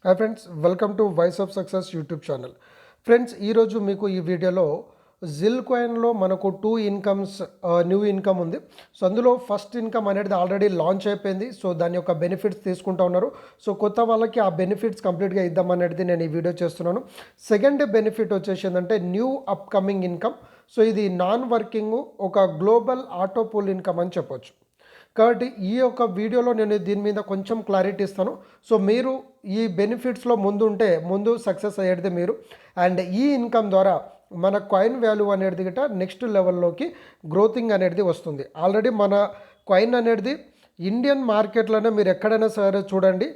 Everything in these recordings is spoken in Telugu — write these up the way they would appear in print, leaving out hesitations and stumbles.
Hi friends, welcome to voice of success YouTube channel. Friends, ఈరోజు మీకు ఈ వీడియోలో జిల్ కాయిన్లో మనకు టూ ఇన్కమ్స్ న్యూ ఇన్కమ్ ఉంది. సో అందులో ఫస్ట్ ఇన్కమ్ అనేది ఆల్రెడీ లాంచ్ అయిపోయింది. సో దాని యొక్క బెనిఫిట్స్ తీసుకుంటూ ఉన్నారు. సో కొత్త వాళ్ళకి ఆ బెనిఫిట్స్ కంప్లీట్గా ఇద్దామనేది నేను ఈ వీడియో చేస్తున్నాను. సెకండ్ బెనిఫిట్ వచ్చేసి ఏంటంటే న్యూ అప్కమింగ్ ఇన్కమ్. సో ఇది నాన్ వర్కింగ్ ఒక గ్లోబల్ ఆటో పూల్ ఇన్కమ్ అని చెప్పొచ్చు. కాబట్టి ఈ యొక్క వీడియోలో నేను దీని మీద కొంచెం క్లారిటీ ఇస్తాను. సో మీరు ఈ బెనిఫిట్స్లో ముందు సక్సెస్ అయ్యేది మీరు. అండ్ ఈ ఇన్కమ్ ద్వారా మన కాయిన్ వాల్యూ అనేది గిట్ట నెక్స్ట్ లెవెల్లోకి గ్రోతింగ్ అనేది వస్తుంది. ఆల్రెడీ మన కాయిన్ అనేది ఇండియన్ మార్కెట్లోనే మీరు ఎక్కడైనా సరే చూడండి,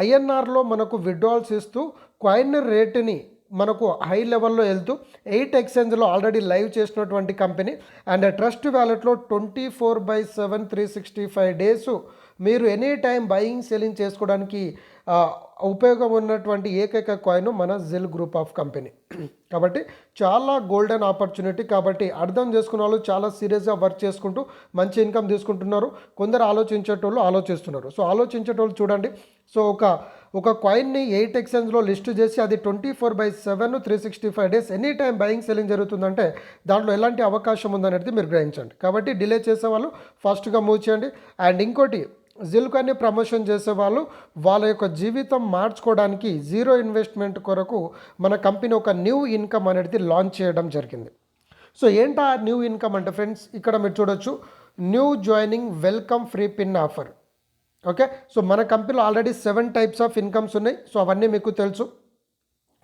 ఐఎన్ఆర్లో మనకు విడ్రాల్స్ ఇస్తూ కాయిన్ రేటుని మనకు హై లెవెల్లో వెళ్తూ 8 ఎక్స్చేంజ్లో ఆల్రెడీ లైవ్ చేసినటువంటి కంపెనీ. అండ్ ట్రస్ట్ వ్యాలెట్లో 24/7 365 డేస్ మీరు ఎనీ టైం బయింగ్ సెల్లింగ్ చేసుకోవడానికి ఉపయోగం ఉన్నటువంటి ఏకైక కాయిన్ మన జిల్ గ్రూప్ ఆఫ్ కంపెనీ. కాబట్టి చాలా గోల్డెన్ ఆపర్చునిటీ. కాబట్టి అర్థం చేసుకున్న వాళ్ళు చాలా సీరియస్గా వర్క్ చేసుకుంటూ మంచి ఇన్కమ్ తీసుకుంటున్నారు. కొందరు ఆలోచించేటోళ్ళు ఆలోచిస్తున్నారు. సో ఆలోచించేటోళ్ళు చూడండి. సో ఒక కాయిన్ని 8 ఎక్స్చేంజ్లో లిస్ట్ చేసి అది 24/7 365 days any time buying selling జరుగుతుందంటే దాంట్లో ఎలాంటి అవకాశం ఉందనేది మీరు గ్రహించండి. కాబట్టి డిలే చేసే వాళ్ళు ఫాస్ట్గా మూవ్ చేయండి. అండ్ ఇంకోటి, జిల్ కాయిన్ని ప్రమోషన్ చేసేవాళ్ళు వాళ్ళ యొక్క జీవితం మార్చుకోవడానికి జీరో ఇన్వెస్ట్మెంట్ కొరకు మన కంపెనీ ఒక న్యూ ఇన్కమ్ అనేది లాంచ్ చేయడం జరిగింది. సో ఏంటా న్యూ ఇన్కమ్ అంటే ఫ్రెండ్స్, ఇక్కడ మీరు చూడొచ్చు, new joining welcome free pin offer. Okay, so మన కంపెనీలో ఆల్రెడీ 7 టైప్స్ ఆఫ్ ఇన్కమ్స్ ఉన్నాయి. సో అవన్నీ మీకు తెలుసు.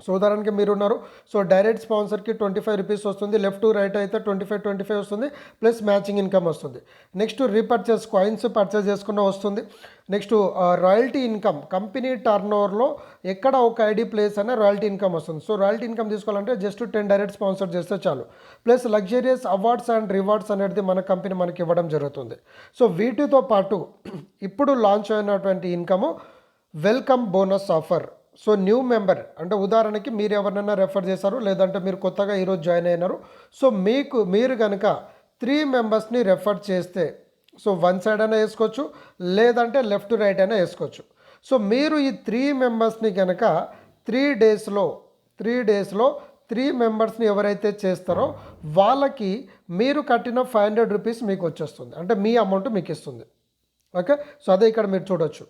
సో ఉదాహరణకి మీరు ఉన్నారు. సో డైరెక్ట్ స్పాన్సర్కి 25 రూపీస్ వస్తుంది. లెఫ్ట్ టు రైట్ అయితే 25 వస్తుంది. ప్లస్ మ్యాచింగ్ ఇన్కమ్ వస్తుంది. నెక్స్ట్ రీపర్చేస్ కాయిన్స్ పర్చేస్ చేసుకున్న వస్తుంది. Next royalty income, company turn ఓవర్లో ఎక్కడ ఒక ఐడి ప్లేస్ అనే రాయల్టీ ఇన్కమ్ వస్తుంది. సో రాయల్టీ ఇన్కమ్ తీసుకోవాలంటే జస్ట్ 10 డైరెక్ట్ స్పాన్సర్ చేస్తే చాలు. Plus luxurious awards and rewards అనేది మన కంపెనీ మనకి ఇవ్వడం జరుగుతుంది. సో వీటితో పాటు ఇప్పుడు లాంచ్ అయినటువంటి income welcome bonus offer. So new member అంటే ఉదాహరణకి మీరు ఎవరినైనా రెఫర్ చేశారు, లేదంటే మీరు కొత్తగా ఈరోజు జాయిన్ అయినారు. సో మీరు కనుక 3 మెంబర్స్ని రెఫర్ చేస్తే, సో వన్ సైడ్ అయినా వేసుకోవచ్చు, లేదంటే లెఫ్ట్ రైట్ అయినా వేసుకోవచ్చు. సో మీరు ఈ 3 మెంబర్స్ని కనుక 3 డేస్లో 3 మెంబర్స్ని ఎవరైతే చేస్తారో వాళ్ళకి మీరు కట్టిన 500 రూపీస్ మీకు వచ్చేస్తుంది. అంటే మీ అమౌంట్ మీకు ఇస్తుంది. ఓకే, సో అదే ఇక్కడ మీరు చూడొచ్చు.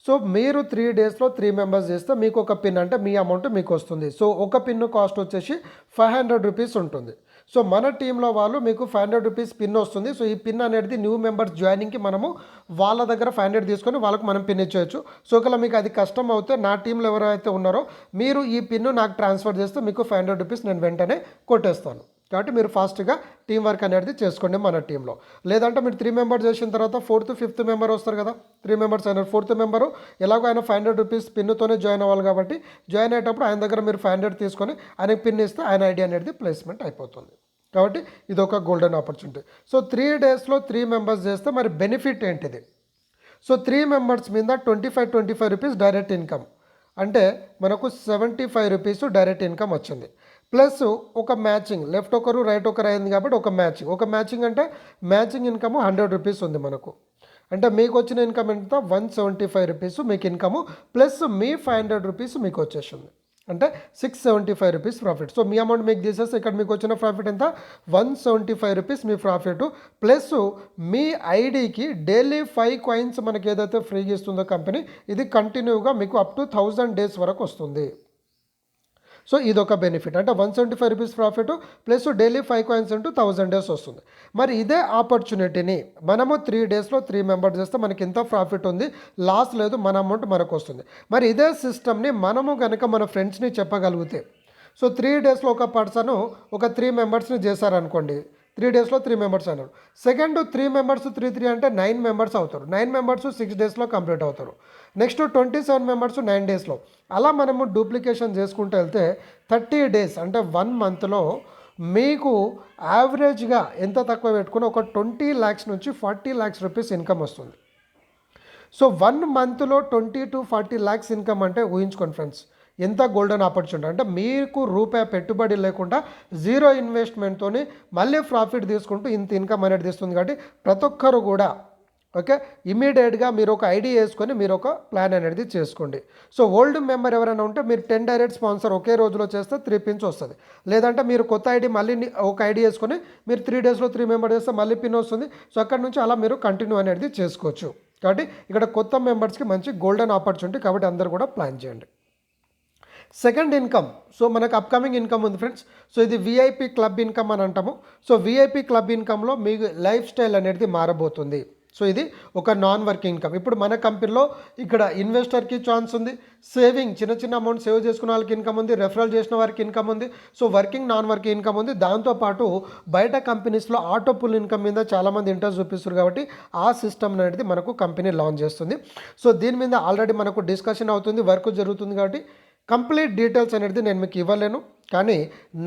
సో మీరు 3 డేస్లో 3 మెంబర్స్ చేస్తే మీకు ఒక పిన్ అంటే మీ అమౌంట్ మీకు వస్తుంది. సో ఒక పిన్ కాస్ట్ వచ్చేసి 500 రూపీస్ ఉంటుంది. సో మన టీంలో వాళ్ళు మీకు 500 రూపీస్ పిన్ వస్తుంది. సో ఈ పిన్ అనేది న్యూ మెంబర్స్ జాయినింగ్కి మనము వాళ్ళ దగ్గర 500 తీసుకొని వాళ్ళకు మనం పిన్ ఇచ్చేయచ్చు. సో ఒకవేళ మీకు అది కష్టం అవుతే నా టీంలో ఎవరైతే ఉన్నారో మీరు ఈ పిన్ను నాకు ట్రాన్స్ఫర్ చేస్తే మీకు 500 రూపీస్ నేను వెంటనే కొట్టేస్తాను. కాబట్టి మీరు ఫాస్ట్గా టీం వర్క్ అనేది చేసుకోండి మన టీంలో. లేదంటే మీరు 3 మెంబర్స్ చేసిన తర్వాత 4th 5th మెంబర్ వస్తారు కదా, 3 మెంబర్స్ అయినారు. 4th మెంబరు ఎలాగో ఆయన 500 రూపీస్ పిన్నుతోనే జాయిన్ అవ్వాలి. కాబట్టి జాయిన్ అయ్యేటప్పుడు ఆయన దగ్గర మీరు 500 తీసుకొని ఆయనకి పిన్ ఇస్తే ఆయన ఐడి అనేది ప్లేస్మెంట్ అయిపోతుంది. కాబట్టి ఇది ఒక గోల్డెన్ ఆపర్చునిటీ. సో 3 డేస్లో 3 మెంబర్స్ చేస్తే మరి బెనిఫిట్ ఏంటిది? సో 3 మెంబర్స్ మీద 25 రూపీస్ డైరెక్ట్ ఇన్కమ్, అంటే మనకు 75 రూపీస్ డైరెక్ట్ ఇన్కమ్ వచ్చింది. ప్లస్ ఒక మ్యాచింగ్, లెఫ్ట్ ఒకరు రైట్ ఒకరు అయింది కాబట్టి ఒక మ్యాచింగ్ అంటే మ్యాచింగ్ ఇన్కమ్ 100 రూపీస్ ఉంది మనకు. అంటే మీకు వచ్చిన ఇన్కమ్ ఎంత? 175 రూపీస్ మీకు ఇన్కము. ప్లస్ మీ 500 రూపీస్ మీకు వచ్చేసింది. అంటే 675 రూపీస్ ప్రాఫిట్. సో మీ అమౌంట్ మీకు తీసేస్తే ఇక్కడ మీకు వచ్చిన ప్రాఫిట్ ఎంత? 175 రూపీస్ మీ ప్రాఫిట్. ప్లస్ మీ ఐడికి డైలీ 5 కాయిన్స్ మనకి ఏదైతే ఫ్రీగా ఇస్తుందో కంపెనీ, ఇది కంటిన్యూగా మీకు అప్ టు 1000 డేస్ వరకు వస్తుంది. సో ఇదొక బెనిఫిట్. అంటే 175 rupees profit plus daily 5 coins into 1000 days వస్తుంది. మరి ఇదే ఆపర్చునిటీని మనము 3 డేస్లో 3 మెంబర్స్ చేస్తే మనకి ఎంత ప్రాఫిట్ ఉంది, లాస్ లేదు, మన అమౌంట్ మనకు వస్తుంది. మరి ఇదే సిస్టమ్ని మనము కనుక మన ఫ్రెండ్స్ని చెప్పగలిగితే, సో 3 డేస్లో ఒక పర్సన్ ఒక 3 మెంబర్స్ని చేశారనుకోండి, 3 డేస్లో 3 మెంబర్స్ అయినారు. సెకండ్ 3 మెంబర్స్ 3 అంటే 9 మెంబర్స్ అవుతారు. 9 మెంబర్స్ 6 డేస్లో కంప్లీట్ అవుతారు. నెక్స్ట్ 27 మెంబర్స్ 9 డేస్లో. అలా మనము డూప్లికేషన్ చేసుకుంటూ వెళ్తే 30 డేస్ అంటే 1 మంత్లో మీకు యావరేజ్గా ఎంత తక్కువ పెట్టుకుని ఒక 20 lakhs నుంచి 40 lakhs రూపీస్ ఇన్కమ్ వస్తుంది. సో 1 మంత్లో 20 to 40 lakhs ఇన్కమ్ అంటే ఊహించుకోండి ఫ్రెండ్స్, ఎంత గోల్డెన్ ఆపర్చునిటీ. అంటే మీకు రూపాయి పెట్టుబడి లేకుండా జీరో ఇన్వెస్ట్మెంట్తో మళ్ళీ ప్రాఫిట్ తీసుకుంటూ ఇంత ఇన్కమ్ అనేది ఇస్తుంది. కాబట్టి ప్రతి ఒక్కరు కూడా ఓకే, ఇమీడియట్గా మీరు ఒక ఐడి వేసుకొని మీరు ఒక ప్లాన్ అనేది చేసుకోండి. సో ఓల్డ్ మెంబర్ ఎవరైనా ఉంటే మీరు 10 డైరెక్ట్ స్పాన్సర్ ఒకే రోజులో చేస్తే 3 పిన్స్ వస్తుంది. లేదంటే మీరు కొత్త ఐడి మళ్ళీ ఒక ఐడి వేసుకొని మీరు 3 డేస్లో 3 మెంబర్ చేస్తే మళ్ళీ పిన్ వస్తుంది. సో అక్కడ నుంచి అలా మీరు కంటిన్యూ అనేది చేసుకోవచ్చు. కాబట్టి ఇక్కడ కొత్త మెంబర్స్కి మంచి గోల్డెన్ ఆపర్చునిటీ, కాబట్టి అందరూ కూడా ప్లాన్ చేయండి. సెకండ్ ఇన్కమ్, సో మనకు అప్కమింగ్ ఇన్కమ్ ఉంది ఫ్రెండ్స్. సో ఇది విఐపి క్లబ్ ఇన్కమ్ అని అంటాము. సో విఐపి క్లబ్ ఇన్కమ్లో మీకు లైఫ్ స్టైల్ అనేది మారబోతుంది. సో ఇది ఒక నాన్ వర్కింగ్ ఇన్కమ్. ఇప్పుడు మన కంపెనీలో ఇక్కడ ఇన్వెస్టర్కి ఛాన్స్ ఉంది, సేవింగ్ చిన్న చిన్న అమౌంట్ సేవ్ చేసుకున్న వాళ్ళకి ఇన్కమ్ ఉంది, రెఫరల్ చేసిన వారికి ఇన్కమ్ ఉంది. So working non working income ఉంది. దాంతోపాటు బయట కంపెనీస్లో ఆటో పుల్ ఇన్కమ్ మీద చాలామంది ఇంట్రెస్ట్ చూపిస్తారు, కాబట్టి ఆ సిస్టమ్ అనేది మనకు కంపెనీ లాంచ్ చేస్తుంది. సో దీని మీద ఆల్రెడీ మనకు డిస్కషన్ అవుతుంది, వర్క్ జరుగుతుంది. కాబట్టి కంప్లీట్ డీటెయిల్స్ అనేది నేను మీకు ఇవ్వలేను, కానీ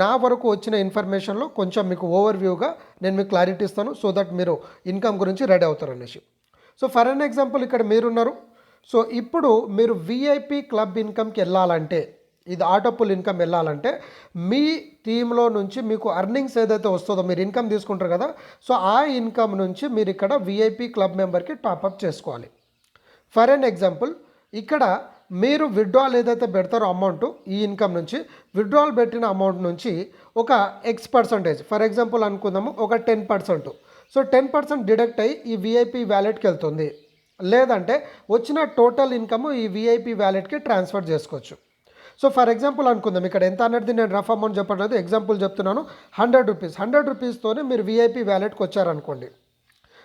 నా వరకు వచ్చిన ఇన్ఫర్మేషన్లో కొంచెం మీకు ఓవర్వ్యూగా నేను మీకు క్లారిటీ ఇస్తాను, సో దట్ మీరు ఇన్కమ్ గురించి రెడీ అవుతారు అనేసి. సో ఫర్ అన్ ఎగ్జాంపుల్ ఇక్కడ మీరున్నారు. సో ఇప్పుడు మీరు విఐపి క్లబ్ ఇన్కమ్కి వెళ్ళాలంటే, ఇది ఆటోపుల్ ఇన్కమ్ వెళ్ళాలంటే మీ టీంలో నుంచి మీకు అర్నింగ్స్ ఏదైతే వస్తుందో, మీరు ఇన్కమ్ తీసుకుంటారు కదా, సో ఆ ఇన్కమ్ నుంచి మీరు ఇక్కడ విఐపి క్లబ్ మెంబర్కి టాప్అప్ చేసుకోవాలి. ఫర్ అన్ ఎగ్జాంపుల్ ఇక్కడ మీరు విత్డ్రాల్ ఏదైతే పెడతారో అమౌంట్, ఈ ఇన్కమ్ నుంచి విత్డ్రాల్ పెట్టిన అమౌంట్ నుంచి ఒక X%, ఫర్ ఎగ్జాంపుల్ అనుకుందాము ఒక 10%. సో 10% డిడక్ట్ అయ్యి ఈ విఐపి వ్యాలెట్కి వెళ్తుంది. లేదంటే వచ్చిన టోటల్ ఇన్కమ్ ఈ విఐపి వ్యాలెట్కి ట్రాన్స్ఫర్ చేసుకోవచ్చు. సో ఫర్ ఎగ్జాంపుల్ అనుకుందాం, ఇక్కడ ఎంత అనేది నేను రఫ్ అమౌంట్ చెప్పట్లేదు, ఎగ్జాంపుల్ చెప్తున్నాను. 100 రూపీస్, 100 రూపీస్తోనే మీరు విఐపి వ్యాలెట్కి వచ్చారనుకోండి.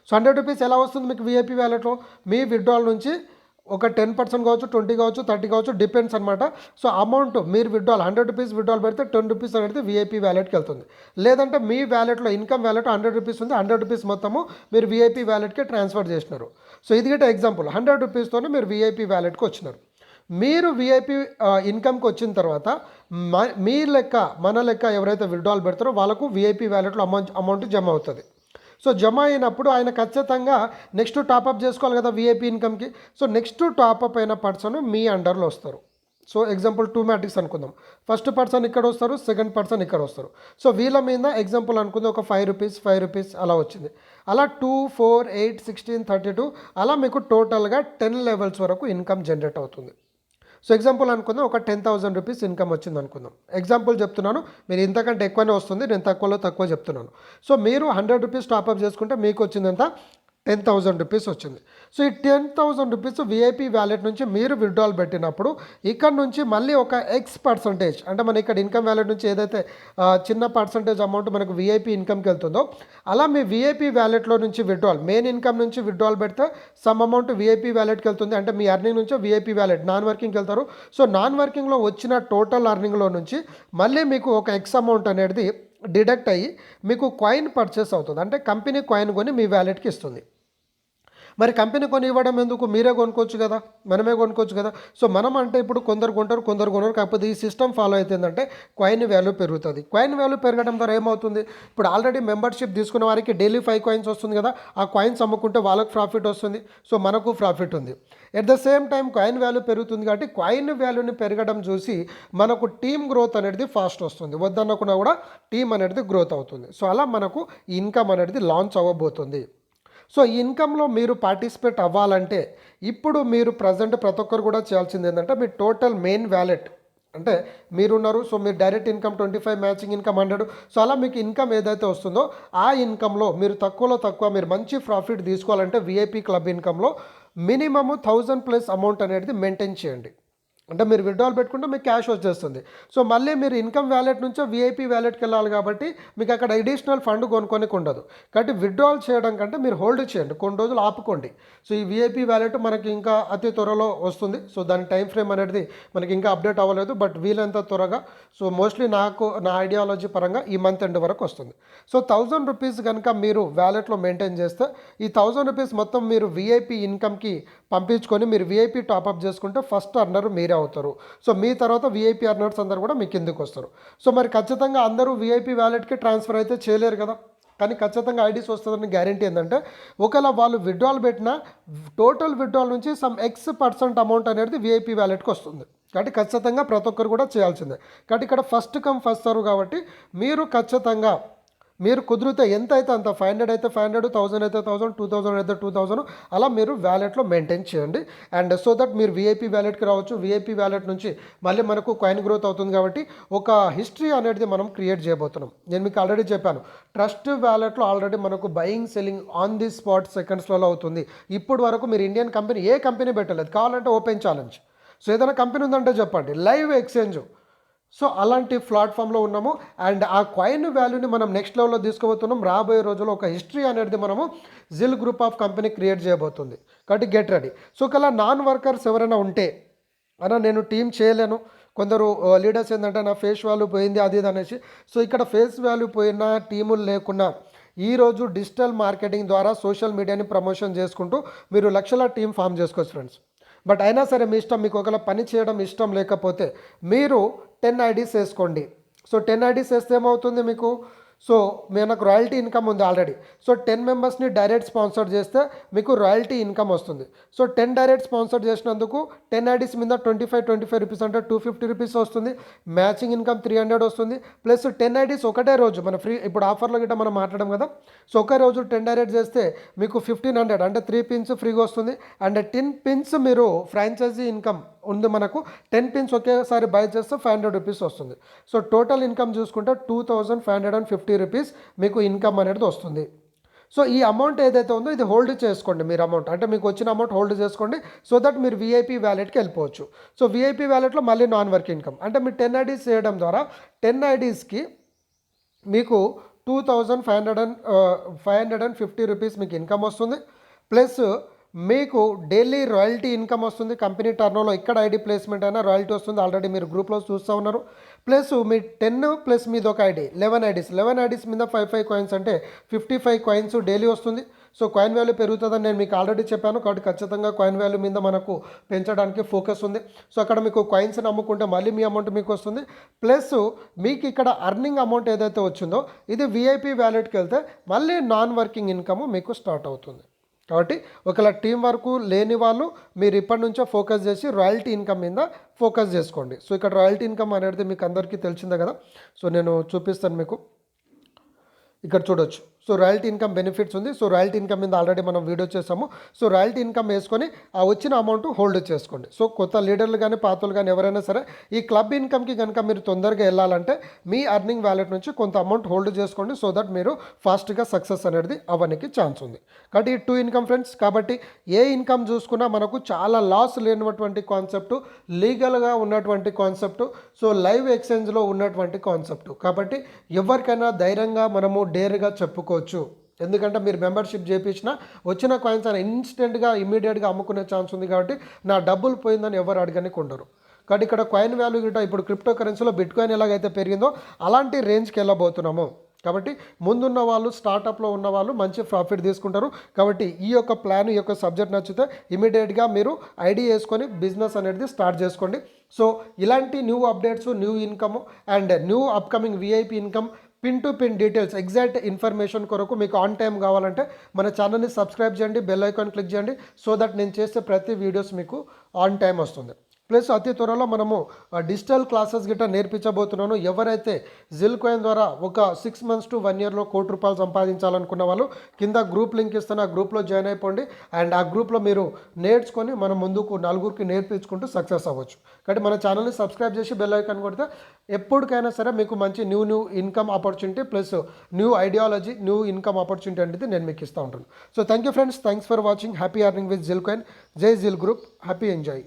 సో 100 రూపీస్ ఎలా వస్తుంది మీకు విఐపి వ్యాలెట్లో? మీ విత్డ్రాల్ నుంచి ఒక 10% కావచ్చు, 20 కావచ్చు, 30 కావచ్చు, డిపెండ్స్ అనమాట. సో అమౌంట్ మీరు విత్డ్రాల్ 100 రూపీస్ విత్డ్రాల్ పెడితే 10 రూపీస్ అనేది విఐపి వ్యాలెట్కి వెళ్తుంది. లేదంటే మీ వ్యాలెట్లో ఇన్కమ్ వ్యాలెట్ 100 రూపీస్ ఉంది, 100 రూపీస్ మొత్తము మీరు విఐపి వ్యాలెట్కి ట్రాన్స్ఫర్ చేసినారు. సో ఇది గట్రా ఎగ్జాంపుల్, 100 రూపీస్తోనే మీరు విఐపి వ్యాలెట్కి వచ్చినారు. మీరు విఐపి ఇన్కమ్కి వచ్చిన తర్వాత మీ లెక్క మన లెక్క ఎవరైతే విత్డ్రాల్ పెడతారో వాళ్ళకు విఐపి వ్యాలెట్లో అమౌంట్ జమ అవుతుంది. సో జమ అయినప్పుడు ఆయన ఖచ్చితంగా నెక్స్ట్ టాప్అప్ చేసుకోవాలి కదా విఐపి ఇన్కమ్కి. సో నెక్స్ట్ టాప్అప్ అయిన పర్సన్ మీ అండర్లో వస్తారు. సో ఎగ్జాంపుల్ 2 మ్యాట్రిక్స్ అనుకుందాం. ఫస్ట్ పర్సన్ ఇక్కడ వస్తారు, సెకండ్ పర్సన్ ఇక్కడ వస్తారు. సో వీళ్ళ మీద ఎగ్జాంపుల్ అనుకుందాం ఒక 5 రూపీస్ 5 రూపీస్ అలా వచ్చింది. అలా 2, 4, 8, 16, 32 అలా మీకు టోటల్గా 10 లెవెల్స్ వరకు ఇన్కమ్ జనరేట్ అవుతుంది. సో ఎగ్జాంపుల్ అనుకుందాం ఒక 10,000 రూపీస్ ఇన్కమ్ వచ్చింది అనుకుందాం. ఎగ్జాంపుల్ చెప్తున్నాను, మీరు ఇంతకంటే ఎక్కువనే వస్తుంది, నేను తక్కువ చెప్తున్నాను. సో మీరు 100 రూపీస్ టాప్అప్ చేసుకుంటే మీకు వచ్చిందంత 10,000 రూపీస్ వచ్చింది. సో ఈ 10,000 రూపీస్ విఐపి వ్యాలెట్ నుంచి మీరు విత్డ్రాల్ పెట్టినప్పుడు ఇక్కడ నుంచి మళ్ళీ ఒక X%, అంటే మన ఇక్కడ ఇన్కమ్ వ్యాలెట్ నుంచి ఏదైతే చిన్న పర్సంటేజ్ అమౌంట్ మనకు విఐపి ఇన్కమ్కి వెళ్తుందో, అలా మీ విఐపి వ్యాలెట్లో నుంచి విత్డ్రాల్, మెయిన్ ఇన్కమ్ నుంచి విత్డ్రాల్ పెడితే సమ్ అమౌంట్ విఐపి వ్యాలెట్కి వెళ్తుంది. అంటే మీ అర్నింగ్ నుంచి విఐపి వ్యాలెట్ నాన్ వర్కింగ్కి వెళ్తారు. సో నాన్ వర్కింగ్లో వచ్చిన టోటల్ అర్నింగ్లో నుంచి మళ్ళీ మీకు ఒక X అమౌంట్ అనేది డిడక్ట్ అయ్యి మీకు కాయిన్ పర్చేస్ అవుతుంది. అంటే కంపెనీ కాయిన్ కొని మీ వ్యాలెట్కి ఇస్తుంది. మరి కంపెనీ కొని ఇవ్వడం ఎందుకు? మీరే కొనుక్కోవచ్చు కదా, మనమే కొనుక్కోవచ్చు కదా. సో మనం అంటే ఇప్పుడు కొందరు కొనరు. కాకపోతే ఈ సిస్టమ్ ఫాలో అవుతుందంటే కాయిన్ వాల్యూ పెరుగుతుంది. కాయిన్ వాల్యూ పెరగడం ద్వారా ఏమవుతుంది, ఇప్పుడు ఆల్రెడీ మెంబర్షిప్ తీసుకున్న వారికి డైలీ 5 కాయిన్స్ వస్తుంది కదా, ఆ కాయిన్స్ అమ్ముకుంటే వాళ్ళకు ప్రాఫిట్ వస్తుంది. సో మనకు ప్రాఫిట్ ఉంది. At the same time coin value పెరుగుతుంది కాబట్టి కాయిన్ వాల్యూని పెరగడం చూసి మనకు టీమ్ గ్రోత్ అనేది ఫాస్ట్ వస్తుంది. వద్దనుకున్నా కూడా టీమ్ అనేది గ్రోత్ అవుతుంది. సో అలా మనకు ఇన్కమ్ అనేది లాంచ్ అవ్వబోతుంది. సో ఈ ఇన్కంలో మీరు పార్టిసిపేట్ అవ్వాలంటే ఇప్పుడు మీరు ప్రజెంట్ ప్రతి ఒక్కరు కూడా చేయాల్సింది ఏంటంటే మీ టోటల్ మెయిన్ వ్యాలెట్, అంటే మీరున్నారు. సో మీరు direct income 25, matching income 100. So అలా మీకు ఇన్కమ్ ఏదైతే వస్తుందో ఆ ఇన్కంలో మీరు తక్కువలో తక్కువ మీరు మంచి ప్రాఫిట్ తీసుకోవాలంటే విఐపి క్లబ్ ఇన్కంలో మినిమమ్ 1000+ అమౌంట్ అనేది మెయింటైన్ చేయండి. అంటే మీరు విత్డ్రాల్ పెట్టుకుంటే మీకు క్యాష్ వచ్చేస్తుంది. సో మళ్ళీ మీరు ఇన్కమ్ వ్యాలెట్ నుంచో విఐపి వ్యాలెట్కి వెళ్ళాలి కాబట్టి మీకు అక్కడ అడిషనల్ ఫండ్ కొనుక్కోనికి ఉండదు. కాబట్టి విత్డ్రాల్ చేయడం కంటే మీరు హోల్డ్ చేయండి, కొన్ని రోజులు ఆపుకోండి. సో ఈ విఐపి వ్యాలెట్ మనకి ఇంకా అతి త్వరలో వస్తుంది. సో దాని టైం ఫ్రేమ్ అనేది మనకి ఇంకా అప్డేట్ అవ్వలేదు, బట్ వీలంత త్వరగా, సో మోస్ట్లీ నా ఐడియాలజీ పరంగా ఈ మంత్ ఎండ్ వరకు వస్తుంది. సో 1000 రూపీస్ కనుక మీరు వ్యాలెట్లో మెయింటైన్ చేస్తే ఈ 1000 రూపీస్ మొత్తం మీరు విఐపి ఇన్కమ్కి పంపించుకొని మీరు విఐపి టాప్అప్ చేసుకుంటే ఫస్ట్ అర్నర్ మీరే అవుతారు. సో మీ తర్వాత విఐపి అర్నర్స్ అందరూ కూడా మీకు కిందకు వస్తారు. సో మరి ఖచ్చితంగా అందరూ విఐపి వ్యాలెట్కి ట్రాన్స్ఫర్ అయితే చేయలేరు కదా, కానీ ఖచ్చితంగా ఐడీస్ వస్తుందని గ్యారంటీ ఏంటంటే ఒకవేళ వాళ్ళు విత్డ్రాల్ పెట్టినా టోటల్ విత్డ్రాల్ నుంచి సమ్ X% అమౌంట్ అనేది విఐపి వ్యాలెట్కి వస్తుంది. కాబట్టి ఖచ్చితంగా ప్రతి ఒక్కరు కూడా చేయాల్సిందే. కాబట్టి ఇక్కడ ఫస్ట్ కమ్ ఫస్ట్ సర్వ్ కాబట్టి మీరు ఖచ్చితంగా మీరు కుదిరితే ఎంత అయితే అంత 500 అయితే 500, 1000 అయితే 1000, 2000 అయితే 2000 అలా మీరు వ్యాలెట్లో మెయింటైన్ చేయండి. అండ్ సో దట్ మీరు వీఐపీ వ్యాలెట్కి రావచ్చు. వీఐపీ వ్యాలెట్ నుంచి మళ్ళీ మనకు కాయిన్ గ్రోత్ అవుతుంది కాబట్టి ఒక హిస్టరీ అనేది మనం క్రియేట్ చేయబోతున్నాం. నేను మీకు ఆల్రెడీ చెప్పాను, ట్రస్ట్ వ్యాలెట్లో ఆల్రెడీ మనకు buying selling on the spot సెకండ్స్లలో అవుతుంది. ఇప్పుడు వరకు మీరు ఇండియన్ కంపెనీ ఏ కంపెనీ పెట్టలేదు, కావాలంటే ఓపెన్ ఛాలెంజ్. సో ఏదైనా కంపెనీ ఉందంటే చెప్పండి, లైవ్ ఎక్స్చేంజ్. సో అలాంటి ప్లాట్ఫామ్లో ఉన్నాము. అండ్ ఆ కాయిన్ వాల్యూని మనం నెక్స్ట్ లెవెల్లో తీసుకుపోతున్నాం. రాబోయే రోజుల్లో ఒక హిస్టరీ అనేది మనము జిల్ గ్రూప్ ఆఫ్ కంపెనీ క్రియేట్ చేయబోతుంది. కాబట్టి గెట్ రెడీ. సో ఒకవేళ నాన్ వర్కర్స్ ఎవరైనా ఉంటే, అన్న నేను టీం చేయలేను, కొందరు లీడర్స్ ఏంటంటే నా ఫేస్ వాల్యూ పోయింది అది ఇది అనేసి. సో ఇక్కడ ఫేస్ వాల్యూ పోయినా, టీములు లేకున్నా, ఈరోజు డిజిటల్ మార్కెటింగ్ ద్వారా సోషల్ మీడియాని ప్రమోషన్ చేసుకుంటూ మీరు లక్షల టీం ఫామ్ చేసుకోవచ్చు ఫ్రెండ్స్. బట్ అయినా సరే మీ ఇష్టం, మీకు ఒకవేళ పని చేయడం ఇష్టం లేకపోతే మీరు 10 ఐడీస్ వేసుకోండి. సో 10 ఐడీస్ వేస్తే ఏమవుతుంది మీకు, సో మనకు రాయల్టీ ఇన్కమ్ ఉంది ఆల్రెడీ. సో 10 మెంబర్స్ని డైరెక్ట్ స్పాన్సర్ చేస్తే మీకు రాయల్టీ ఇన్కమ్ వస్తుంది. సో 10 డైరెక్ట్ స్పాన్సర్ చేసినందుకు 10 ఐడీస్ మీద 25 రూపీస్ అంటే 250 రూపీస్ వస్తుంది. మ్యాచింగ్ ఇన్కమ్ 300 వస్తుంది. ప్లస్ 10 ఐడీస్ ఒకటే రోజు మన ఫ్రీ, ఇప్పుడు ఆఫర్లో గిట్ట మనం మాట్లాడడం కదా. సో ఒకే రోజు 10 డైరెక్ట్ చేస్తే మీకు 1500 అంటే 3 పిన్స్ ఫ్రీగా వస్తుంది. అండ్ 10 పిన్స్ మీరు ఫ్రాంచైజీ ఇన్కమ్ ఉంది మనకు. 10 పిన్స్ ఒకేసారి బై చేస్తే 500 రూపీస్ వస్తుంది. సో టోటల్ ఇన్కమ్ చూసుకుంటే 2550 రూపీస్ మీకు ఇన్కమ్ అనేది వస్తుంది. సో ఈ అమౌంట్ ఏదైతే ఉందో ఇది హోల్డ్ చేసుకోండి. మీరు అమౌంట్ అంటే మీకు వచ్చిన అమౌంట్ హోల్డ్ చేసుకోండి. సో దట్ మీరు వీఐపీ వ్యాలెట్కి వెళ్ళిపోవచ్చు. సో వీఐపీ వ్యాలెట్లో మళ్ళీ నాన్ వర్క్ ఇన్కమ్ అంటే మీరు 10 ఐడీస్ చేయడం ద్వారా 10 ఐడీస్కి మీకు 2550 రూపీస్ మీకు ఇన్కమ్ వస్తుంది. ప్లస్ మీకు డైలీ రాయల్టీ ఇన్కమ్ వస్తుంది. కంపెనీ టర్నోలో ఇక్కడ ఐడి ప్లేస్మెంట్ అయినా రాయల్టీ వస్తుంది. ఆల్రెడీ మీరు గ్రూప్లో చూస్తూ ఉన్నారు. ప్లస్ మీ 10 ప్లస్ మీది ఒక ఐడి 11 ఐడీస్. 11 ఐడీస్ మీద 5 కాయిన్స్ అంటే 55 కాయిన్స్ డైలీ వస్తుంది. సో కాయిన్ వాల్యూ పెరుగుతుందని నేను మీకు ఆల్రెడీ చెప్పాను. కాబట్టి ఖచ్చితంగా కాయిన్ వాల్యూ మీద మనకు పెంచడానికి ఫోకస్ ఉంది. సో అక్కడ మీకు కాయిన్స్ని అమ్ముకుంటే మళ్ళీ మీ అమౌంట్ మీకు వస్తుంది. ప్లస్ మీకు ఇక్కడ అర్నింగ్ అమౌంట్ ఏదైతే వచ్చిందో ఇది వీఐపీ వ్యాలెట్కి వెళ్తే మళ్ళీ నాన్ వర్కింగ్ ఇన్కమ్ మీకు స్టార్ట్ అవుతుంది. కాబట్టి ఒకవేళ టీం వర్క్ లేని వాళ్ళు మీరు ఇప్పటి నుంచో ఫోకస్ చేసి రాయల్టీ ఇన్కమ్ మీద ఫోకస్ చేసుకోండి. సో ఇక్కడ రాయల్టీ ఇన్కమ్ అనేది మీకు అందరికీ తెలిసిందే కదా. సో నేను చూపిస్తాను మీకు, ఇక్కడ చూడొచ్చు. సో రాయల్టీ ఇన్కమ్ బెనిఫిట్స్ ఉంది. సో రాయల్టీ ఇన్కమ్ మీద ఆల్రెడీ మనం వీడియో చేసాము. సో రాయల్టీ ఇన్కమ్ వేసుకొని ఆ వచ్చిన అమౌంట్ హోల్డ్ చేసుకోండి. సో కొత్త లీడర్లు కానీ పాతలు కానీ ఎవరైనా సరే ఈ క్లబ్ ఇన్కమ్కి కనుక మీరు తొందరగా వెళ్ళాలంటే మీ అర్నింగ్ వ్యాలెట్ నుంచి కొంత అమౌంట్ హోల్డ్ చేసుకోండి. సో దట్ మీరు ఫాస్ట్గా సక్సెస్ అనేది అవ్వడానికి ఛాన్స్ ఉంది. కాబట్టి ఈ 2 ఇన్కమ్ ఫ్రెండ్స్. కాబట్టి ఏ ఇన్కమ్ చూసుకున్నా మనకు చాలా లాస్ లేనటువంటి కాన్సెప్ట్, లీగల్గా ఉన్నటువంటి కాన్సెప్ట్, సో లైవ్ ఎక్స్చేంజ్లో ఉన్నటువంటి కాన్సెప్ట్. కాబట్టి ఎవరికైనా ధైర్యంగా మనము డేర్గా చెప్పుకోవచ్చు. ఎందుకంటే మీరు మెంబర్షిప్ చేయించిన వచ్చిన కాయిన్స్ అని ఇన్స్టెంట్గా ఇమీడియట్గా అమ్ముకునే ఛాన్స్ ఉంది. కాబట్టి నా డబ్బులు పోయిందని ఎవరు అడగనికి ఉండరు. కాబట్టి ఇక్కడ కాయిన్ వాల్యూ గిట్ట ఇప్పుడు క్రిప్టో కరెన్సీలో బిట్ కాయిన్ ఎలాగైతే పెరిగిందో అలాంటి రేంజ్కి వెళ్ళబోతున్నాము. కాబట్టి ముందున్న వాళ్ళు, స్టార్టప్లో ఉన్న వాళ్ళు మంచి ప్రాఫిట్ తీసుకుంటారు. కాబట్టి ఈ యొక్క ప్లాన్, ఈ యొక్క సబ్జెక్ట్ నచ్చితే ఇమీడియట్గా మీరు ఐడి వేసుకొని బిజినెస్ అనేది స్టార్ట్ చేసుకోండి. సో ఇలాంటి new updates, new income and new upcoming VIP income pin to pin details, exact information కొరకు మీకు ఆన్ టైం కావాలంటే మన ఛానల్ని సబ్స్క్రైబ్ చేయండి, బెల్ ఐకాన్ క్లిక్ చేయండి. సో దట్ నేను చేసే ప్రతి వీడియోస్ మీకు ఆన్ టైం వస్తుంది. ప్లస్ అతి త్వరలో మనము డిజిటల్ క్లాసెస్ గిట్ట నేర్పించబోతున్నాను. ఎవరైతే జిల్ కాయిన్ ద్వారా ఒక 6 months to 1 yearలో ₹1,00,00,000 సంపాదించాలనుకున్న వాళ్ళు కింద గ్రూప్ లింక్ ఇస్తాను, ఆ గ్రూప్లో జాయిన్ అయిపోండి. అండ్ ఆ గ్రూప్లో మీరు నేర్చుకొని మనం ముందుకు నలుగురికి నేర్పించుకుంటూ సక్సెస్ అవ్వచ్చు. కాబట్టి మన ఛానల్ని సబ్స్క్రైబ్ చేసి బెల్ ఐకాన్ కొడితే ఎప్పటికైనా సరే మీకు మంచి new income opportunity plus new ideology, new income opportunity అనేది నేను మీకు ఇస్తూ ఉంటాను. So thank you friends, thanks for watching. Happy earning with జిల్ కాయిన్. జై జిల్ గ్రూప్. Happy enjoy.